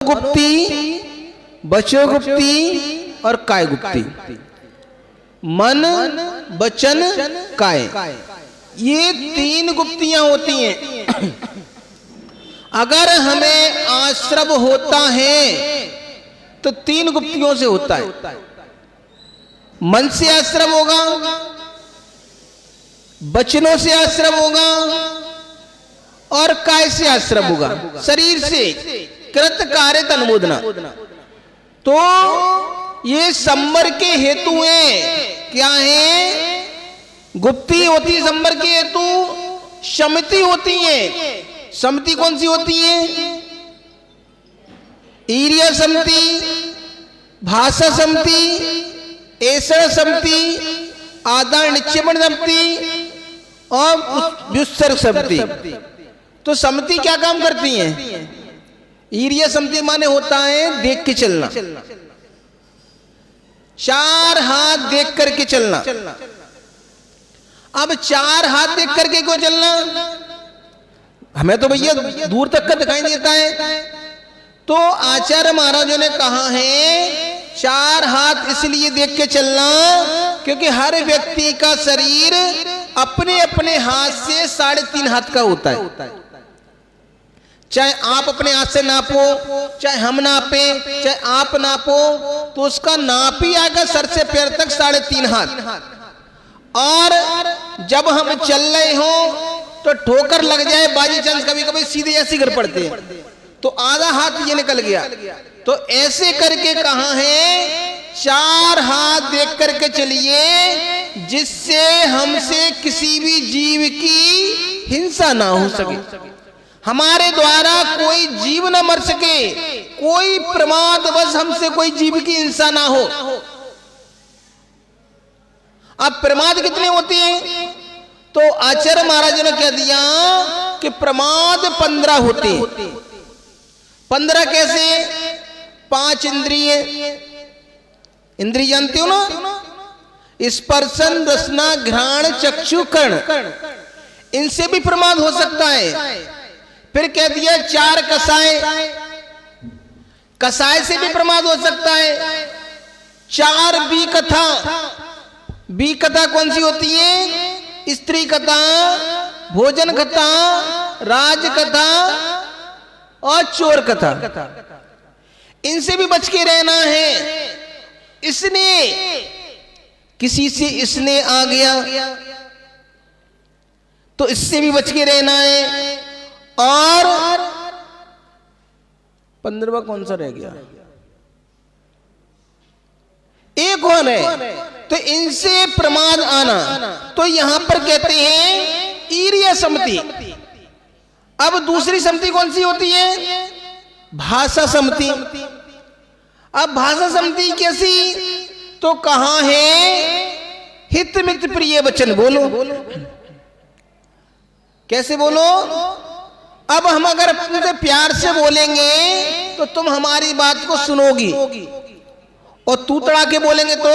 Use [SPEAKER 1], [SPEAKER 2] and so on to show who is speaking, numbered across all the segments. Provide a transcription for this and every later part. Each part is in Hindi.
[SPEAKER 1] मनोगुप्ती, वचोगुप्ती और कायगुप्ती। मन, वचन, काय, ये 3 गुप्तियां होती हैं। अगर हमें आश्रव होता है तो 3 गुप्तियों से होता है। मन से आश्रव होगा, वचनों से आश्रव होगा और काय से आश्रव होगा, शरीर से कृत कार्य अनुमोदना। तो ये संवर के हेतु हैं। क्या है? गुप्ती होती है संवर के हेतु, शमिति होती है। सम्मति कौन सी होती है? ईर्य सम्मति, भाषा सम्मति, ऐसा सम्मति, आधार निक्षेपण सम्मति और व्युत्सर्ग सम्मति। तो सम्मति क्या काम करती है? ईर्य सम्मति माने होता है देख के चलना, 4 हाथ देख करके चलना। अब 4 हाथ देख करके क्यों चलना? हमें तो भैया दूर तक का दिखाई देता है। तो आचार्य महाराजों ने कहा है 4 हाथ इसलिए देख के चलना क्योंकि हर व्यक्ति का शरीर अपने अपने हाथ से 3.5 हाथ का होता है। चाहे आप अपने हाथ से नापो, चाहे हम नापे, चाहे आप नापो, तो उसका नाप ही आएगा सर से पैर तक 3.5 हाथ। और जब हम चल रहे हो तो ठोकर लग जाए बाजी चांस, कभी कभी सीधे ऐसे गिर पड़ते हैं, तो आधा हाथ ये निकल गया। तो ऐसे करके कहा है 4 हाथ देख करके चलिए जिससे हमसे किसी भी जीव की हिंसा ना हो सके, हमारे द्वारा कोई जीव न मर सके, कोई प्रमादवश हमसे कोई जीव की हिंसा ना हो। अब प्रमाद कितने होते हैं? तो आचार्य महाराज ने कह दिया कि प्रमाद 15 होते हैं। 15 कैसे? 5 इंद्रिय, इंद्रिय जानते हो ना? स्पर्शन, रसना, घ्राण, चक्षु, कर्ण, इनसे भी प्रमाद हो सकता है। फिर कह दिया 4 कसाय, कसाय से भी प्रमाद हो सकता है। 4 बी कथा, बी कथा कौन सी होती है? स्त्री कथा, भोजन कथा, राज कथा और चोर कथा, इनसे भी बच के रहना है। इसने किसी से इसने आ गया तो इससे भी बच के रहना है। और 15वां कौन सा रह गया? एक कौन है? तो इनसे प्रमाद आना। तो यहां पर कहते हैं ईर्य सम्मति। अब दूसरी सम्मति कौन सी होती है? भाषा सम्मति। अब भाषा सम्मति कैसी? तो कहां है हित मित प्रिय वचन बोलो। कैसे बोलो? अब हम अगर तुमसे प्यार से बोलेंगे तो तुम हमारी बात को सुनोगी, और तू तड़ा के बोलेंगे तो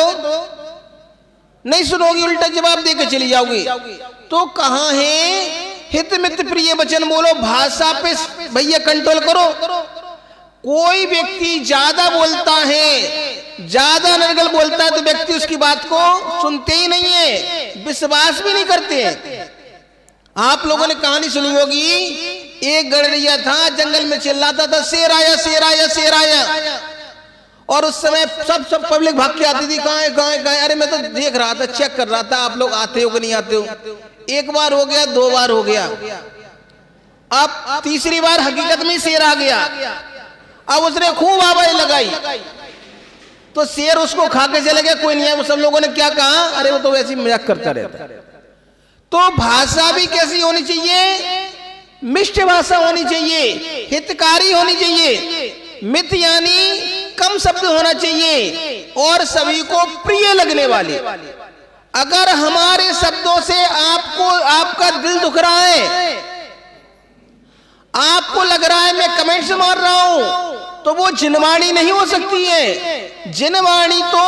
[SPEAKER 1] नहीं सुनोगी, उल्टा जवाब देकर चली जाओगी। तो कहां है हित मित प्रिय वचन बोलो। भाषा पे भैया कंट्रोल करो। कोई व्यक्ति ज्यादा बोलता है, ज्यादा नरगल बोलता है, तो व्यक्ति उसकी बात को सुनते ही नहीं है, विश्वास भी नहीं करते हैं। आप लोगों ने कहानी सुनी होगी, एक गड़रिया था, जंगल में चिल्लाता था शेर आया, शेर आया, शेर आया। और उस समय सब पब्लिक भाग के आती थी, कहां है, कहां है, कहां है? अरे मैं तो देख रहा था, चेक कर रहा था, आप लोग आते हो कि नहीं आते हो। 1 बार हो गया, 2 बार हो गया, अब 3री बार हकीकत में शेर आ गया। अब उसने खूब आवाज लगाई तो शेर उसको खा के चले गया। कोई नहीं है। वो सब लोगों ने क्या कहा? अरे वो तो वैसे मजाक करता रहता। तो भाषा भी कैसी होनी चाहिए? मिष्ट भाषा होनी चाहिए, हितकारी होनी चाहिए। मित यानी कम शब्द होना चाहिए और सभी को प्रिय लगने वाले। अगर हमारे शब्दों से आपको आपका दिल दुख रहा है, आपको लग रहा है मैं कमेंट्स मार रहा हूं, तो वो जिनवाणी नहीं हो सकती है। जिनवाणी तो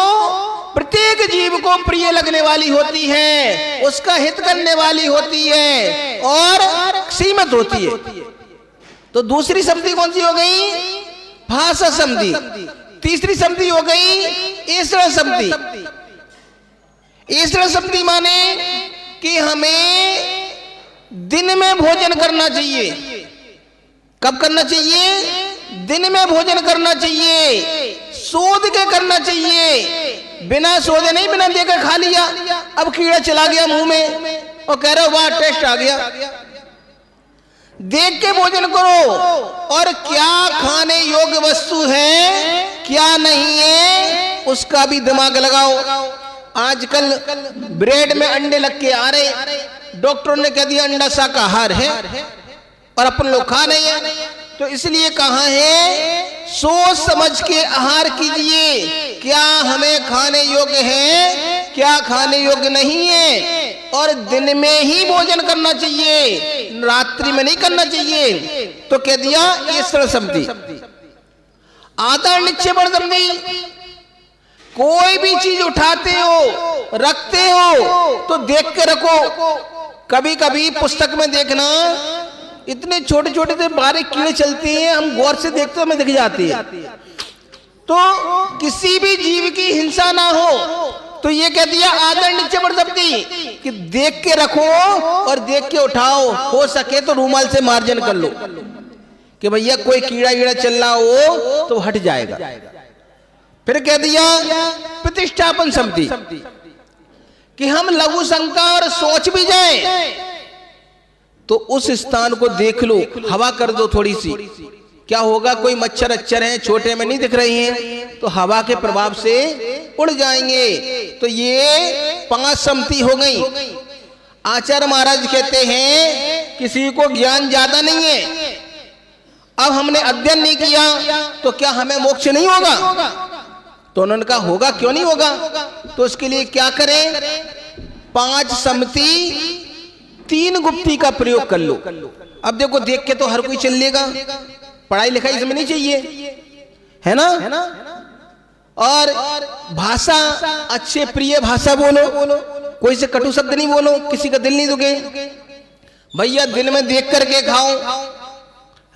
[SPEAKER 1] प्रत्येक जीव को प्रिय लगने वाली होती है, उसका हित करने वाली होती है और सीमित होती है। तो दूसरी शब्द कौन सी हो गई? भाषा समझी। तीसरी समझी हो गई ईश्वर समझी। ईश्वर समझी माने कि हमें दिन में भोजन करना चाहिए। कब करना चाहिए? दिन में भोजन करना चाहिए, सोध के करना चाहिए। बिना सोधे नहीं, बिना देखे खा लिया, अब कीड़ा चला गया मुंह में और कह रहे हो वाह टेस्ट आ गया। देख के भोजन करो, और क्या खाने योग्य वस्तु है क्या नहीं है उसका भी दिमाग लगाओ। आजकल ब्रेड में अंडे लग के आ रहे, डॉक्टरों ने कह दिया अंडा शाकाहार है और अपन लोग खा नहीं है। तो इसलिए कहा है सोच समझ के आहार कीजिए, क्या हमें खाने योग्य है क्या खाने योग्य नहीं है, और दिन में ही भोजन करना चाहिए, रात्रि में नहीं करना चाहिए। तो कह दिया ईश्वर समझी। आदर निश्चय बड़ समझी। कोई भी चीज उठाते हो रखते हो तो देख के रखो। कभी कभी पुस्तक में देखना इतने छोटे छोटे से बारीक कीड़े चलते हैं, हम गौर से देखते हमें दिख जाती है। तो किसी भी जीव की हिंसा ना हो, तो ये कह दिया आदर नीचे बढ़ सकती कि देख के रखो और देख के उठाओ, हो सके तो रूमाल से मार्जन कर लो कि भैया कोई कीड़ा कीड़ा चल रहा हो तो हट जाएगा। फिर कह दिया प्रतिष्ठापन समझी कि हम लघु शंका और सोच भी जाए तो उस स्थान को देख लो, हवा कर दो थोड़ी सी, क्या होगा? कोई मच्छर अच्छर हैं छोटे में नहीं दिख रही हैं तो हवा के प्रभाव से उड़ जाएंगे। तो ये 5 सम्मति हो गई। आचार्य महाराज कहते हैं किसी को ज्ञान ज्यादा नहीं है, अब हमने अध्ययन नहीं किया तो क्या हमें मोक्ष नहीं होगा? तो उन्होंने कहा होगा, क्यों नहीं होगा। तो उसके लिए क्या करें? 5 सम्मति 3 गुप्ती का प्रयोग कर लो। अब देखो देख के तो हर कोई चल लेगा, पढ़ाई लिखाई इसमें नहीं चाहिए, है ना। और भाषा अच्छे प्रिय भाषा बोलो, कोई से कटु शब्द नहीं बोलो, किसी का दिल नहीं दुखे भैया। दिन में देख करके खाओ,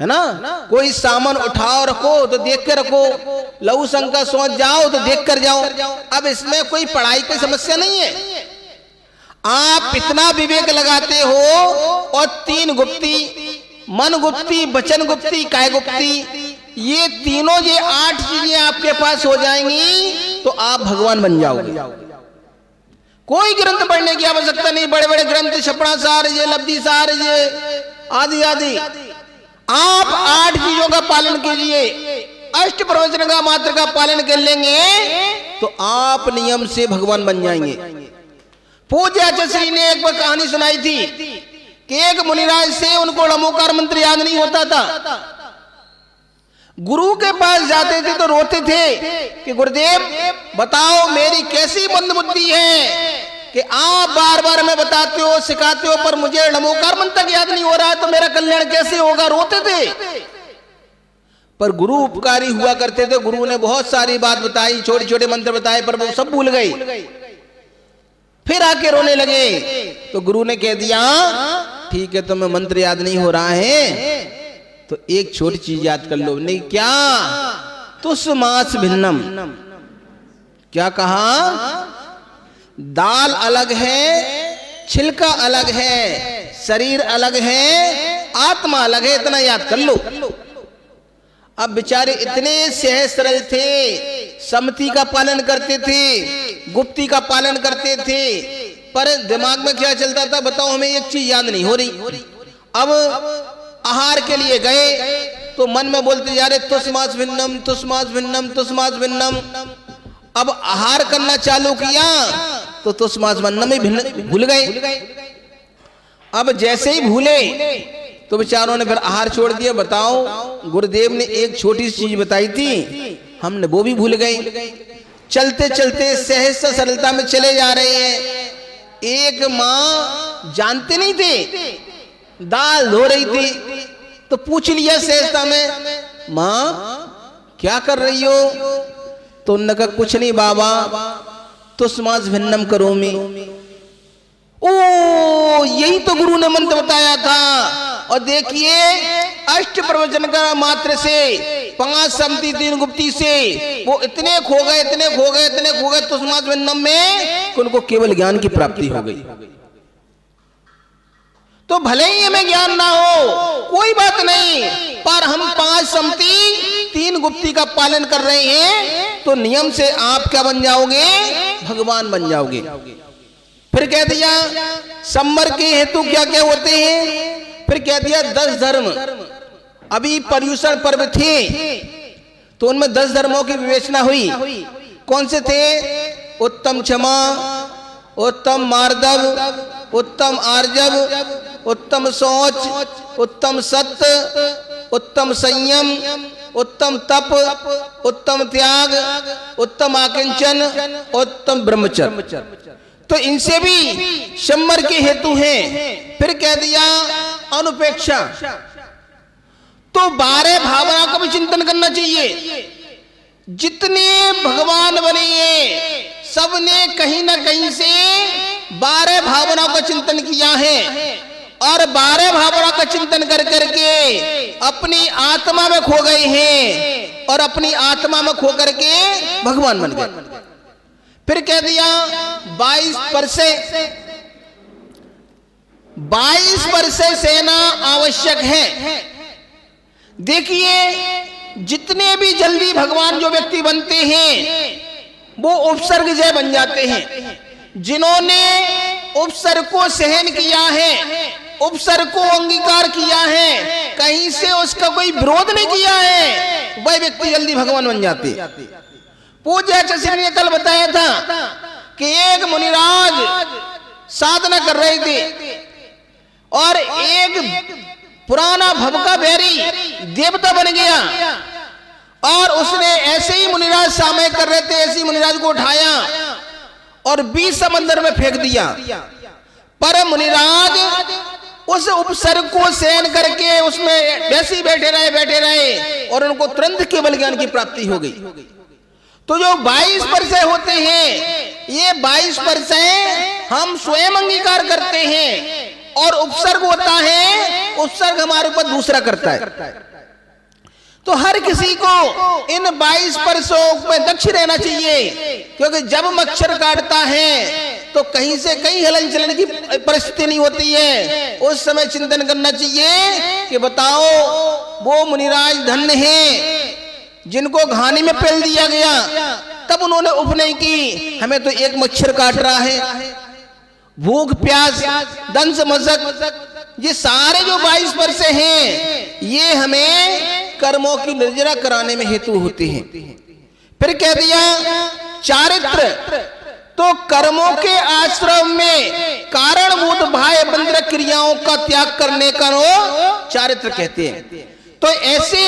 [SPEAKER 1] है ना। कोई सामान उठाओ रखो तो देख के रखो, लघु शंका सोच जाओ तो देख कर जाओ। अब इसमें कोई पढ़ाई की समस्या नहीं है, आप इतना विवेक लगाते हो। और 3 गुप्ती, मन गुप्ती, वचन गुप्ती, काय गुप्ती, ये तीनों ये 8 चीजें आपके पास हो जाएंगी तो आप भगवान बन जाओगे। कोई ग्रंथ पढ़ने की आवश्यकता नहीं, बड़े बड़े ग्रंथ छपड़ा सार ये लब्धि सार ये आदि आदि। आप 8 चीजों का पालन कीजिए, अष्ट प्रवचन का मात्र का पालन कर लेंगे तो आप नियम से भगवान बन जाएंगे। पूज्य आचार्य श्री ने एक बार कहानी सुनाई थी कि एक मुनिराज से उनको नमोकार मंत्र याद नहीं होता था। गुरु के पास जाते थे तो रोते थे कि गुरुदेव बताओ मेरी कैसी मंद बुद्धि है कि आप बार बार मैं बताते हो सिखाते हो पर मुझे नमोकार मंत्र तक याद नहीं हो रहा है, तो मेरा कल्याण कैसे होगा। रोते थे पर गुरु उपकारी हुआ करते थे। गुरु ने बहुत सारी बात बताई, छोटे छोटे मंत्र बताए, पर वो सब भूल गई। फिर आके रोने लगे तो गुरु ने कह दिया ठीक है तुम्हें मंत्र याद नहीं हो रहा है तो एक छोटी चीज याद कर लो। नहीं क्या? तुष्मास भिन्नम। क्या कहा? दाल अलग है, छिलका अलग है, शरीर अलग है, आत्मा अलग है, इतना याद कर लो। अब बेचारे इतने सहज सरल थे, सम्मति का पालन करते थे, गुप्ती का पालन करते थे, पर दिमाग में क्या चलता था बताओ, हमें एक चीज याद नहीं हो रही। अब आहार के लिए गए तो मन में बोलते जा रहे तुष्मास भिन्नम तुष्मास भिन्नम तुष्मास भिन्नम। अब आहार करना चालू किया तो तुष्मास भिन्नम ही भूल गए। अब जैसे ही भूले तो बेचारों ने फिर आहार छोड़ दिया। बताओ गुरुदेव ने एक छोटी सी चीज बताई थी, हमने वो भी भूल गए। चलते चलते सहज सरलता में चले जा रहे हैं। एक माँ जानते नहीं थे, दाल धो रही थी तो पूछ लिया सहजता में, माँ क्या कर रही हो? तो उन्होंने कहा कुछ नहीं बाबा, तुष्मास भिन्नम करोमि। ओ यही तो गुरु ने मंत्र बताया था। और देखिए अष्ट प्रवचन का मात्र से 5 समती 3 गुप्ती से वो इतने खो गए तस्मात् भिन्नम में कि उनको केवल ज्ञान की प्राप्ति हो गई। तो भले ही हमें ज्ञान ना हो कोई बात नहीं, पर हम 5 समती 3 गुप्ती का पालन कर रहे हैं तो नियम से आप क्या बन जाओगे, भगवान बन जाओगे। फिर कह दिया सम्मर के हेतु क्या क्या होते हैं, फिर कह दिया 10 धर्म। अभी पर्युषण पर्व थे तो उनमें 10 धर्मों की विवेचना हुई। कौन से थे? उत्तम क्षमा, उत्तम मार्दव, उत्तम आर्जव, उत्तम शौच, उत्तम सत्य, उत्तम संयम, उत्तम तप, उत्तम त्याग, उत्तम आकिंचन, उत्तम ब्रह्मचर्य। तो इनसे भी सम्मर के हेतु हैं। फिर कह दिया अनुपेक्षा, तो 12 भावना का भी चिंतन करना चाहिए। जितने भगवान बने हैं सबने कहीं ना कहीं से 12 भावनाओं का चिंतन किया है और 12 भावना का चिंतन कर करके अपनी आत्मा में खो गए हैं और अपनी आत्मा में खो करके भगवान बन गए। फिर कह दिया 22 वर्ष सेना आवश्यक है। देखिए जितने भी जल्दी भगवान जो व्यक्ति बनते हैं वो उपसर्ग जय बन जाते हैं। जिन्होंने उपसर्ग को सहन किया है, उपसर्ग को अंगीकार किया है, कहीं से उसका कोई विरोध नहीं किया है, वह व्यक्ति जल्दी भगवान बन जाते। पूज्य आचार्य ने कल बताया था कि एक मुनिराज साधना कर रहे थे और एक पुराना भवका बैरी देवता बन गया और उसने ऐसे ही मुनिराज सामय कर रहे थे, ऐसे ही मुनिराज को उठाया और 20 समंदर में फेंक दिया। पर मुनिराज उस उपसर्ग को सहन करके उसमें वैसे ही बैठे रहे और उनको तुरंत केवल ज्ञान की प्राप्ति हो गई। तो जो 22 वर्ष होते हैं, ये 22 वर्ष हम स्वयं अंगीकार करते हैं और उपसर्ग होता है, उपसर्ग हमारे ऊपर दूसरा करता है। तो हर किसी को इन 22 वर्षों में दक्ष रहना चाहिए, क्योंकि जब मच्छर काटता है तो कहीं से कहीं हलन चलन की परिस्थिति नहीं होती है। उस समय चिंतन करना चाहिए कि बताओ वो मुनिराज धन्य हैं जिनको घानी में पेल दिया गया, तब उन्होंने उपनयन की। हमें तो एक मच्छर काट रहा है, भूख प्यास दंश मशक, ये सारे जो 22 वर्ष हैं ये हमें कर्मों की निर्जरा कराने में हेतु होते हैं। फिर कह दिया चारित्र, तो कर्मों के आश्रम में कारणभूत बाह्य बंधक क्रियाओं का त्याग करने का चारित्र कहते हैं। तो ऐसे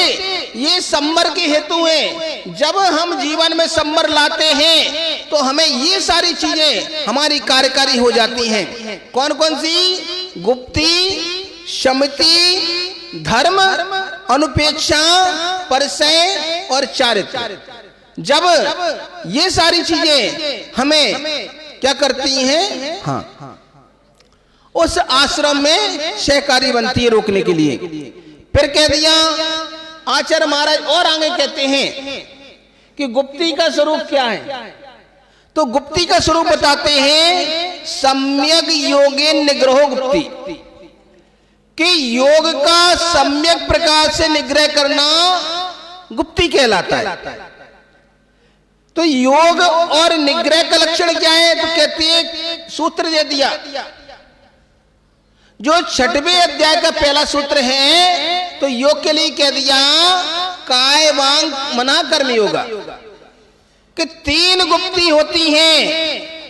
[SPEAKER 1] ये सम्मर के हेतु हैं। जब हम जीवन में सम्मर लाते हैं तो हमें ये सारी चीजें हमारी कार्यकारी हो जाती हैं। कौन कौन सी? गुप्ती, शमति, धर्म, अनुपेक्षा, परसय और चारित्र। जब ये सारी चीजें हमें क्या करती हैं, हाँ, उस आश्रम में सहकारी बनती है रोकने के लिए। फिर कह दिया आचार्य महाराज और आगे कहते हैं कि गुप्ती का स्वरूप क्या है। तो गुप्ती का स्वरूप बताते हैं सम्यक योगे निग्रहो गुप्ती, कि योग का सम्यक प्रकार से निग्रह करना गुप्ती कहलाता है। तो योग और निग्रह का लक्षण क्या है? तो कहते हैं सूत्र दे दिया, जो 6वें अध्याय का पहला सूत्र है, तो योग के लिए कह दिया काय वांग मना कर्म योगा, कि 3 गुप्ती होती हैं,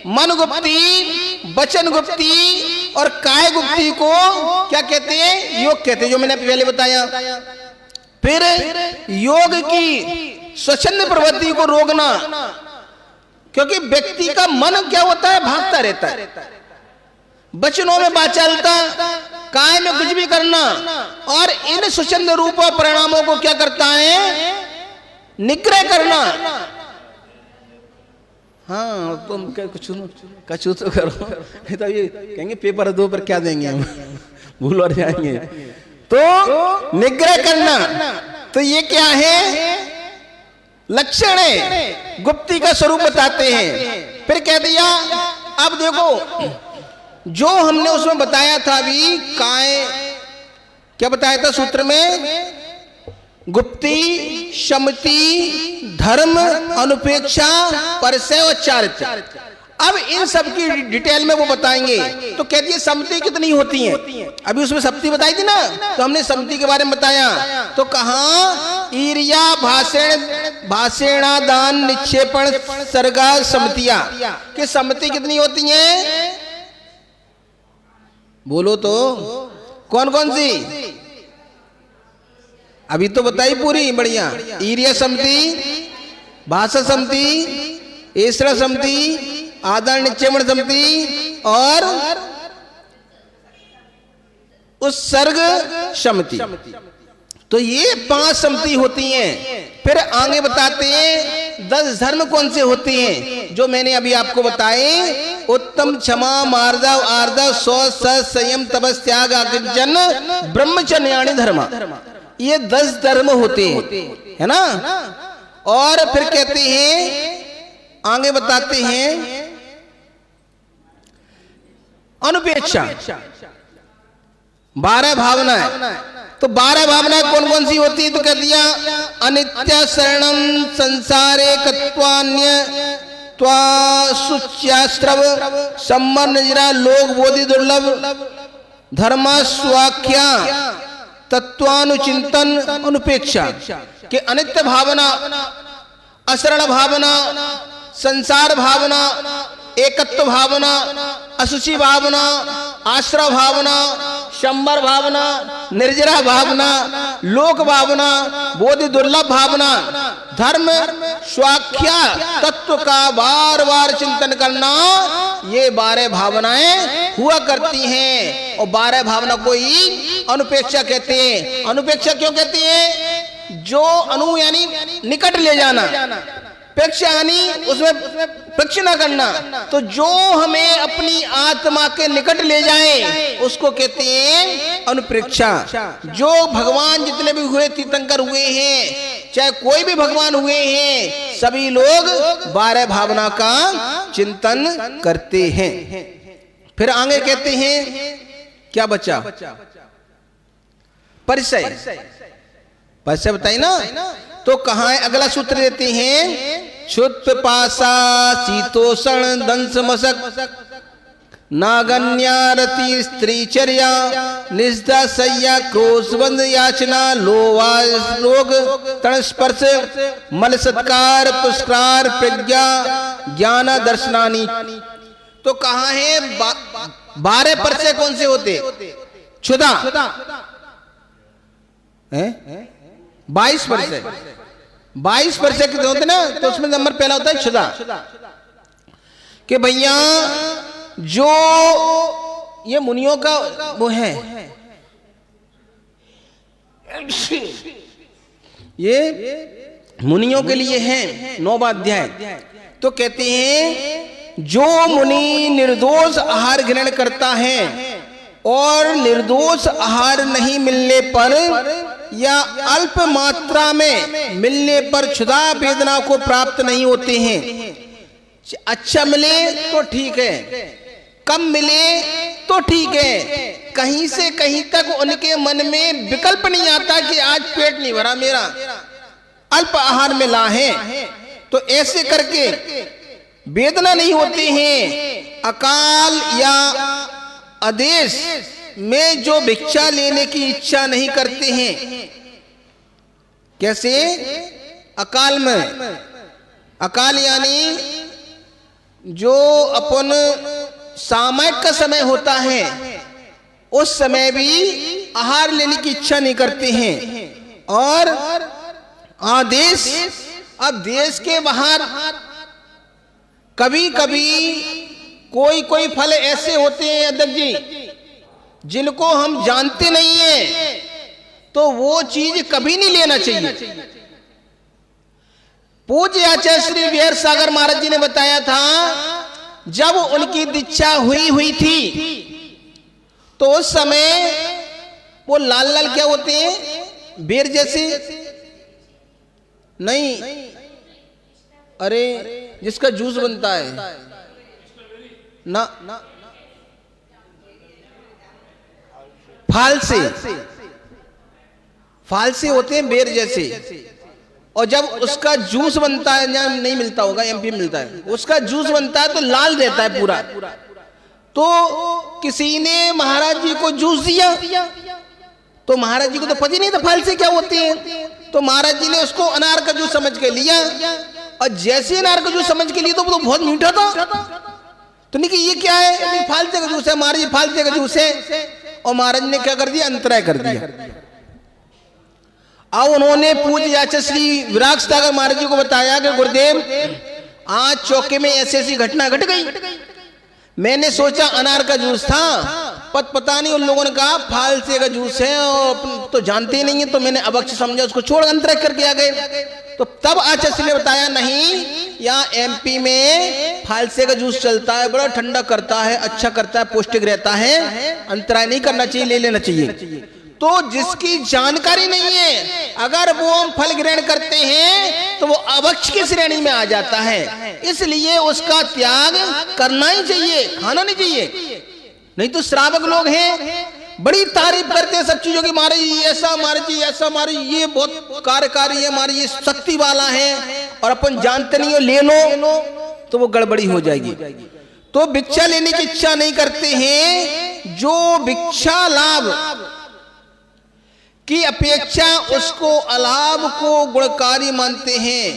[SPEAKER 1] मन गुप्ती, वचन गुप्ती और काय गुप्ती को क्या कहते हैं? योग कहते हैं, जो मैंने पहले बताया। फिर योग की स्वच्छंद प्रवृत्ति को रोकना, क्योंकि व्यक्ति का मन क्या होता है? भागता रहता है। वचनों में बाचालता, काय में कुछ भी करना, और इन स्वच्छंद रूप परिणामों को क्या करता है? निग्रह करना। हाँ, तुम कुछ तो करो, तो ये कहेंगे पेपर 2 पर क्या देंगे हम, भूल और जाएंगे। तो निग्रह करना, तो ये क्या है? लक्षण है, गुप्ती का स्वरूप बताते हैं। फिर कह दिया अब देखो जो हमने उसमें बताया था अभी क्या बताया था सूत्र में? गुप्ती, शमति, धर्म, अनुपेक्षा, परसय और चारित्र। अब इन सब की डिटेल में वो बताएंगे। तो कहती है समति कितनी होती है? अभी उसमें सप्ती बताई थी ना, तो हमने समति के बारे में बताया। तो कहा ईर्या, भाषेणादान, निक्षेपण, सर्गा, समतिया कि समति कितनी होती है? बोलो तो कौन कौन सी? अभी तो बताई पूरी बढ़िया। ईर्या समति, भाषा समति, ऐसरा समति, आदान निक्षेपण समति और उत्सर्ग समति। तो ये 5 समति होती हैं। फिर आगे बताते हैं 10 धर्म कौन से होते हैं, जो मैंने अभी आपको बताए। उत्तम, क्षमा, मार्दव, आर्दव, शौच, सत, संयम, तपस, त्याग, आकिंचन, ब्रह्मचर्याणि धर्म। ये 10 धर्म होते हैं, है ना। और फिर कहते हैं, आगे बताते हैं अनुपेक्षा, 12 भावनाएं। तो 12 भावनाएं कौन कौन सी होती है? तो कह दिया अनित्य, शरणम, संसारे, कत्वान्य, त्वासुच्यास्त्रव, सम्मर, नजरा, लोक, बोधि, दुर्लभ, धर्म, स्वाख्या, तत्वानुचिंतन, अनुपेक्षा। कि अनित्य भावना, अशरण भावना, संसार भावना, एकत्व भावना, असुचि भावना, आश्रय भावना, शंबर भावना, निर्जरा भावना, लोक भावना, बोधि दुर्लभ भावना, धर्म, स्वाख्या, तत्व का बार बार चिंतन करना, ये 12 भावनाएं हुआ करती हैं। और 12 भावना को ही अनुपेक्षा कहते हैं। अनुपेक्षा क्यों कहते हैं? जो अनु यानी निकट ले जाना, पेक्षा यानी उसमें पेक्ष ना करना। तो जो हमें अपनी आत्मा के निकट ले जाए उसको कहते हैं अनुप्रेक्षा। जो भगवान जितने भी हुए, तीर्थंकर हुए हैं, चाहे कोई भी भगवान हुए हैं, सभी लोग 12 भावना का चिंतन करते हैं। फिर आगे कहते हैं क्या बचा? परिचय। परिचय बताइए ना। तो कहाँ है? अगला सूत्र देते हैं क्षुत्, पिपासा, शीतोषण, दंश, मशक, नागन्यारति, स्त्रीचर्या, निष्ठा, शय्या, क्रोशबंध, याचना, लोवा, रोग, तणस्पर्श, मल सत्कार, पुष्कार, प्रज्ञा, ज्ञान, दर्शनानि। तो कहाँ है? 12 परिचय कौन से होते? क्षुधा, 22 परिचय। 22 परिचय कितने होते ना? तो उसमें नंबर पहला होता है क्षुधा। कि भैया जो ये मुनियों का वो है, ये मुनियों के लिए है 9वां अध्याय। तो कहते हैं जो मुनि निर्दोष आहार ग्रहण करता है और निर्दोष आहार नहीं मिलने पर या अल्प मात्रा में मिलने पर क्षुधा वेदना को प्राप्त नहीं होते हैं। अच्छा मिले तो ठीक है, कम मिले तो ठीक है, कहीं से कहीं तक उनके मन में विकल्प नहीं आता कि आज पेट नहीं भरा मेरा, अल्प आहार मिला है। तो ऐसे करके वेदना नहीं होती है। अकाल या आदेश में जो भिक्षा लेने की इच्छा नहीं करते हैं। कैसे? अकाल में, अकाल यानी जो अपन सामयिक का समय होता है उस समय भी आहार लेने की इच्छा नहीं करते हैं। और आदेश, अब देश के बाहर कभी कभी कोई कोई फल ऐसे होते हैं अध्यक्ष जी जिनको हम जानते नहीं है, तो वो चीज कभी नहीं लेना चाहिए। पूज्य आचार्य श्री विहर सागर महाराज जी ने बताया था, जब उनकी दीक्षा हुई थी तो उस समय वो लाल लाल क्या होते हैं, बेर जैसे नहीं, अरे जिसका जूस बनता है ना, फालसे होते हैं बेर जैसे, और जब उसका जूस बनता है, यहाँ नहीं मिलता होगा, एमपी में मिलता है, उसका जूस बनता है तो लाल रहता है पूरा। तो किसी ने महाराज जी को जूस दिया, तो महाराज जी को तो पता ही नहीं था फालसे क्या होते हैं, तो महाराज जी ने उसको अनार का जूस समझ के लिया, और जैसे अनार का जूस समझ के लिए तो वो तो बहुत मीठा था, तो नहीं कि ये क्या है, फालसे का जूस है, महाराज जी फालसे का जूस है। और महाराज ने क्या कर दिया, अंतराय कर दिया। अब उन्होंने पूज्य आचार्य श्री विराग सागर महाराज जी को बताया कि गुरुदेव आज चौके में ऐसी ऐसी घटना घट गई, मैंने सोचा अनार का जूस था, पता नहीं उन लोगों ने कहा फालसे का जूस है, और तो जानते ही नहीं है, तो मैंने अवक्ष समझा, उसको छोड़ अंतराय करके आ गए। तो तब आचार्य श्री ने बताया नहीं, यहाँ एमपी में फालसे का जूस चलता है, बड़ा ठंडा करता है, अच्छा करता है, पौष्टिक रहता है, अंतराय नहीं करना चाहिए, ले लेना चाहिए। तो जिसकी जानकारी नहीं है, अगर वो हम फल ग्रहण करते हैं तो वो अभक्ष की श्रेणी में आ जाता है, इसलिए उसका त्याग करना ही चाहिए, खाना नहीं चाहिए। नहीं तो श्रावक लोग हैं, बड़ी तारीफ करते हैं सब चीजों की, महाराज जी ऐसा, महाराज जी ऐसा, महाराज ये बहुत कार्यकारी है, महाराज ये शक्ति वाला है, और अपन जानते नहीं हो, ले लो तो वो गड़बड़ी हो जाएगी। तो भिक्षा लेने की इच्छा नहीं करते हैं, जो भिक्षा लाभ की अपेक्षा उसको अलाभ को गुणकारी मानते हैं,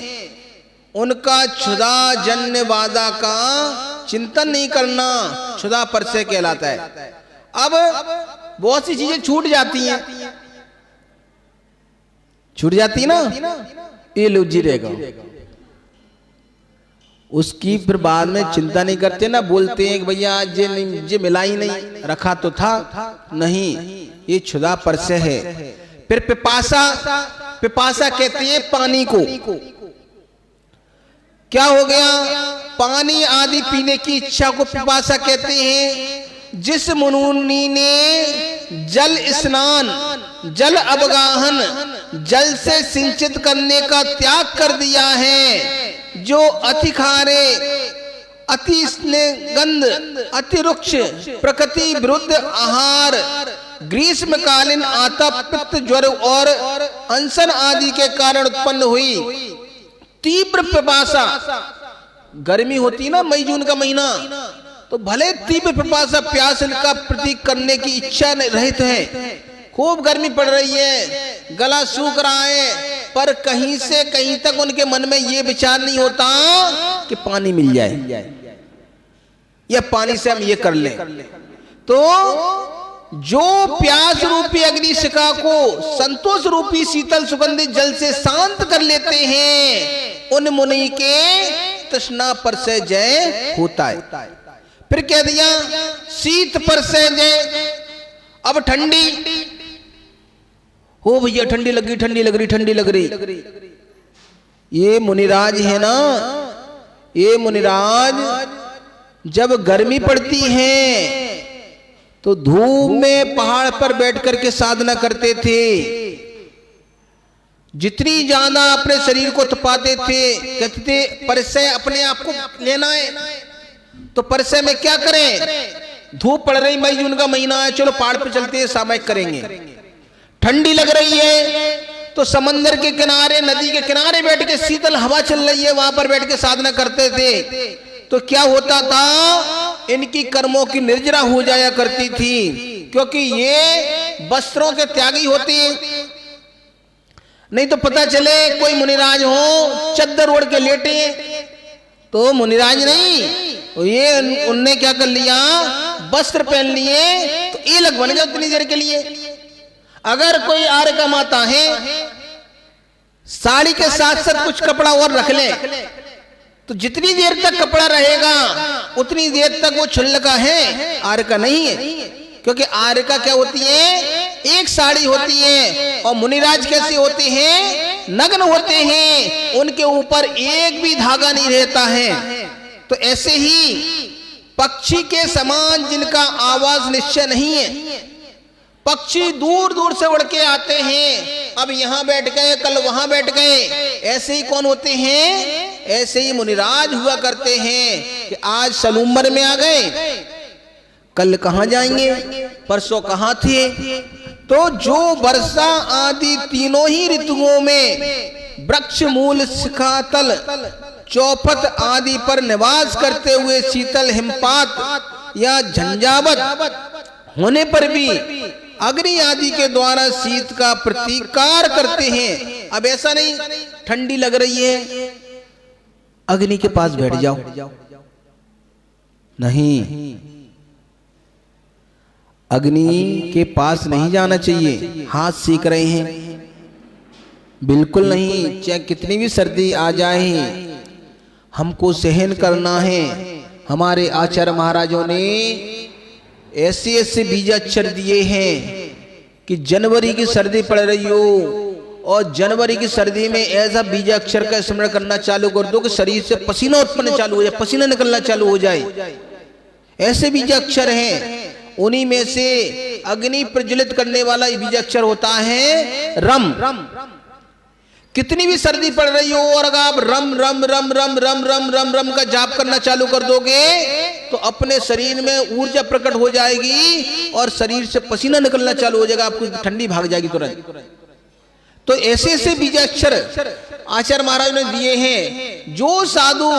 [SPEAKER 1] उनका क्षुधा जन्य बाधा का चिंतन नहीं करना क्षुधा परसे कहलाता है। अब बहुत सी चीजें छूट जाती हैं, छूट जाती है ना, ये लुजी रहेगा, उसकी फिर बाद में चिंता नहीं करते ना, बोलते हैं कि भैया ये मिला ही नहीं, रखा तो था नहीं, ये क्षुधा परसे है। फिर पिपासा कहते हैं पानी को, क्या हो गया, पानी आदि पीने की इच्छा को पिपासा कहते हैं। जिस मुनि ने जल स्नान, जल अवगाहन, जल से सिंचित करने का त्याग कर दिया है, जो अति खारे, अति स्नेहगंध, अति रुक्ष, प्रकृति विरुद्ध आहार, ग्रीष्मकालीन आता, पित्त, ज्वर और अनशन आदि के कारण उत्पन्न हुई तीव्र पिपासा, गर्मी होती ना मई जून का महीना, तो भले तीव्र पिपासा प्यास का प्रतीक करने की इच्छा रहित है, खूब गर्मी पड़ रही है, गला सूख रहा है, पर कहीं से कहीं तक उनके मन में ये विचार नहीं होता कि पानी मिल जाए या पानी से हम ये कर लें। तो जो प्यास रूपी अग्निशिखा को संतोष रूपी शीतल सुगंधित जल से शांत कर लेते हैं, उन मुनि के तृष्णा पर से जय होता है। फिर कह दिया शीत पर से जय। अब ठंडी हो भैया, ठंडी लग रही, ठंडी लग रही, ठंडी लग रही, ये मुनिराज है ना, ये मुनिराज जब गर्मी पड़ती है तो धूप में पहाड़ पर बैठ करके साधना करते थे, जितनी ज्यादा अपने शरीर को तपाते थे, कहते थे परिचय अपने आप को लेना है, तो परिचय में क्या करें, धूप पड़ रही, मई जून का महीना है, चलो पहाड़ पे चलते हैं, सामयिक करेंगे। ठंडी लग रही है तो समंदर के किनारे, नदी के किनारे बैठ के, शीतल हवा चल रही है, वहां पर बैठ के साधना करते थे। तो क्या होता था, इनकी कर्मों की निर्जरा हो जाया करती थी, क्योंकि ये वस्त्रों के त्यागी होते हैं। नहीं तो पता चले कोई मुनिराज हो, चद्दर ओढ़ के लेटे, तो मुनिराज नहीं, ये उनने क्या कर लिया, वस्त्र पहन लिए, तो ये लग बन गया उतनी देर के लिए। अगर कोई आर्य का माता है, साड़ी के साथ साथ कुछ कपड़ा और रख ले, तो जितनी देर तक कपड़ा रहेगा उतनी देर तक वो छुल्ल का है, आर्य का नहीं है। क्योंकि आर्य का क्या होती है, एक साड़ी होती है, और मुनिराज कैसे होते हैं, नग्न होते हैं, उनके ऊपर एक भी धागा नहीं रहता है। तो ऐसे ही पक्षी के समान जिनका आवाज निश्चय नहीं है, पक्षी दूर दूर से उड़ के आते हैं, अब यहाँ बैठ गए, कल वहां बैठ गए। ऐसे ही कौन होते हैं? ऐसे ही मुनिराज हुआ करते हैं कि आज सलूम्बर में आ गए, कल कहाँ जाएंगे, परसों कहाँ थे। तो जो वर्षा आदि तीनों ही ऋतुओं में वृक्ष मूल, शिखा तल, चौपट आदि पर निवास करते हुए शीतल हिमपात या झंझावत होने पर भी अग्नि आदि के द्वारा शीत का प्रतिकार करते हैं। अब ऐसा नहीं ठंडी लग रही है अग्नि के पास बैठ जाओ, नहीं, अग्नि के पास नहीं जाना चाहिए। हाथ सेक रहे हैं, बिल्कुल नहीं, चाहे कितनी भी सर्दी आ जाए हमको सहन करना है। हमारे आचार्य महाराजों ने ऐसे ऐसे बीजाक्षर दिए हैं कि जनवरी की सर्दी पड़ रही हो और जनवरी की सर्दी में ऐसा बीजाक्षर का स्मरण करना चालू कर दो कि शरीर से पसीना उत्पन्न चालू हो जाए, पसीना निकलना चालू हो जाए। ऐसे बीजाक्षर हैं। उन्हीं में से अग्नि प्रज्वलित करने वाला बीजाक्षर होता है रम। कितनी भी सर्दी पड़ रही हो और अगर आप रम रम रम रम रम रम रम रम का जाप करना चालू कर दोगे तो अपने शरीर में ऊर्जा प्रकट हो जाएगी और शरीर से पसीना निकलना चालू हो जाएगा, आपको ठंडी भाग जाएगी तुरंत। तो ऐसे ऐसे बीजाक्षर आचार्य महाराज ने दिए हैं। जो साधु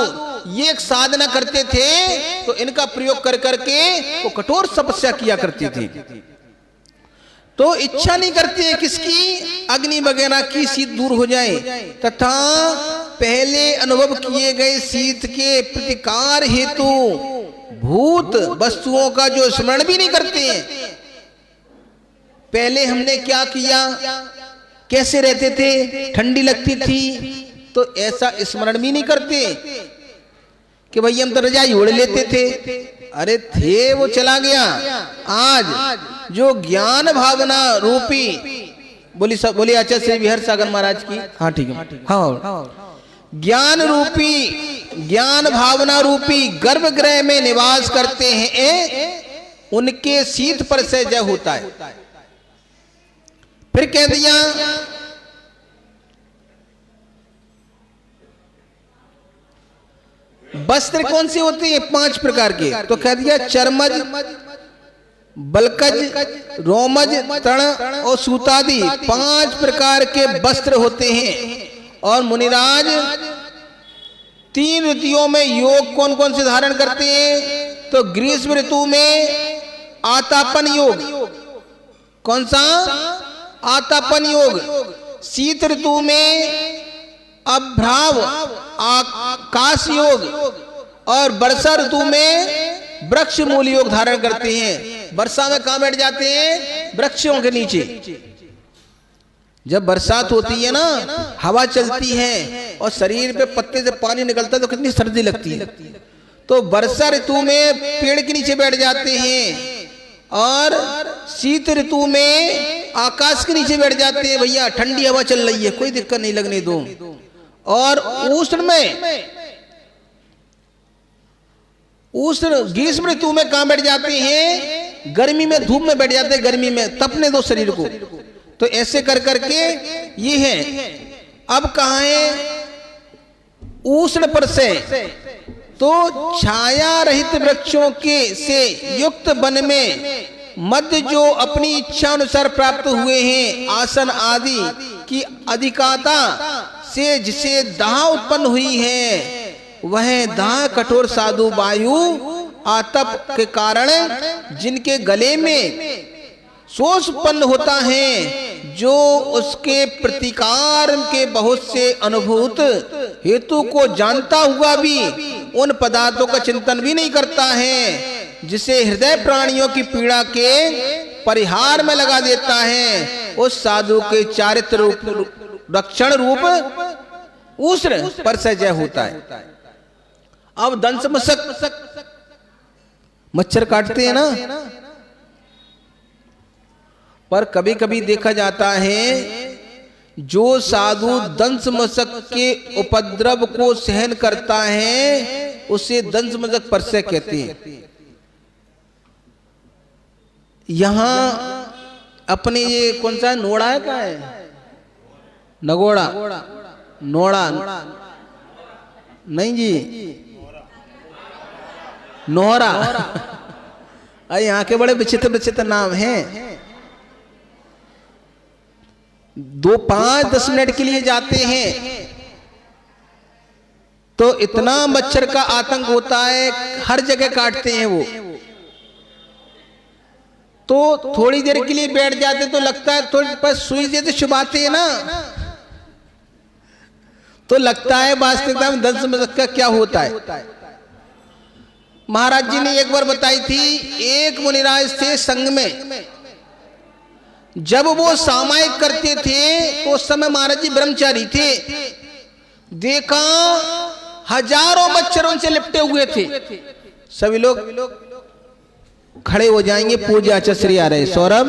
[SPEAKER 1] ये एक साधना करते थे तो इनका प्रयोग कर करके वो कठोर तपस्या किया करते थे। तो इच्छा नहीं करती है किसकी, अग्नि वगैरह की शीत दूर हो जाए, तथा पहले अनुभव किए गए शीत के प्रतिकार हेतु भूत वस्तुओं का जो स्मरण भी नहीं करते हैं। पहले हमने क्या किया, कैसे रहते थे, ठंडी लगती थी, तो ऐसा स्मरण भी नहीं करते कि भाई हम तो रजाई ओढ़ लेते थे। अरे थे, वो चला गया। आज जो ज्ञान भावना रूपी, बोली आचार्य श्री विहर सागर महाराज की, हाँ ठीक है, हाँ, ज्ञान रूपी, ज्ञान भावना रूपी गर्भगृह में निवास करते हैं, उनके शीत पर से जय होता है। फिर कह दिया वस्त्र कौन से होते हैं, 5 प्रकार के। तो कह दिया चर्मज, बलकज, रोमज, तण और सूतादि 5 प्रकार के वस्त्र होते हैं। और मुनिराज 3 ऋतुओं में योग कौन कौन से धारण करते हैं, तो ग्रीष्म ऋतु में आतापन योग, कौन सा, आतापन योग। शीत ऋतु में अभ्राव आकाश योग और वर्षा ऋतु में वृक्ष मूल योग धारण करते हैं। वर्षा में कहां बैठ जाते हैं, वृक्षों के नीचे। जब बरसात होती है ना, हवा चलती है और शरीर पे पत्ते से पानी निकलता है तो कितनी सर्दी लगती है। तो वर्षा ऋतु में पेड़ के नीचे बैठ जाते हैं और शीत ऋतु में आकाश के नीचे बैठ जाते हैं। भैया ठंडी हवा चल रही है, कोई दिक्कत नहीं लगने दो। और उष्ण में, उष्ण ग्रीष्म ऋतु में कहां बैठ जाते हैं, गर्मी में, धूप में बैठ जाते हैं, गर्मी में तपने दो शरीर को। तो ऐसे कर करके ये है। अब कहां है, उष्ण पर से, तो छाया रहित वृक्षों के से युक्त वन में मध्य जो अपनी इच्छा अनुसार प्राप्त हुए हैं, आसन आदि की अधिकाता से जिसे दाह उत्पन्न हुई है, वह दाह कठोर साधु वायु आतप के कारण जिनके गले में शोष उत्पन्न होता है, जो उसके प्रतिकार के बहुत से अनुभूत हेतु को जानता हुआ भी उन पदार्थों का चिंतन भी नहीं करता है, जिसे हृदय प्राणियों की पीड़ा के परिहार में लगा देता है, उस साधु के चारित्र रूप रक्षण रूप उष्ण पर से जय होता है। अब दंश मशक मच्छर काटते हैं ना, पर कभी कभी देखा जाता है जो साधु दंश मशक के उपद्रव को सहन करता है उसे दंश मशक पर से कहते हैं। यहां अपने ये कौन सा नोड़ा है, क्या है, नगोड़ा, नोड़ा, नहीं जी, नोहरा। अरे यहाँ के बड़े विचित्र विचित्र नाम हैं। 5-10 मिनट के लिए जाते हैं तो इतना मच्छर का आतंक होता है, हर जगह काटते हैं वो। तो थोड़ी देर के लिए बैठ जाते तो लगता है थोड़ी पर सुई जैसे चुभाते हैं ना, तो लगता है वास्तविकता में दंश में का क्या होता है। महाराज जी ने एक बार बताई थी, एक मुनिराज थे संग में, जब वो सामायिक करते थे तो उस समय महाराज जी ब्रह्मचारी थे, देखा हजारों मच्छरों से लिपटे हुए थे। सभी लोग खड़े हो जाएंगे, पूजा आचार्य आ रहे। सौरभ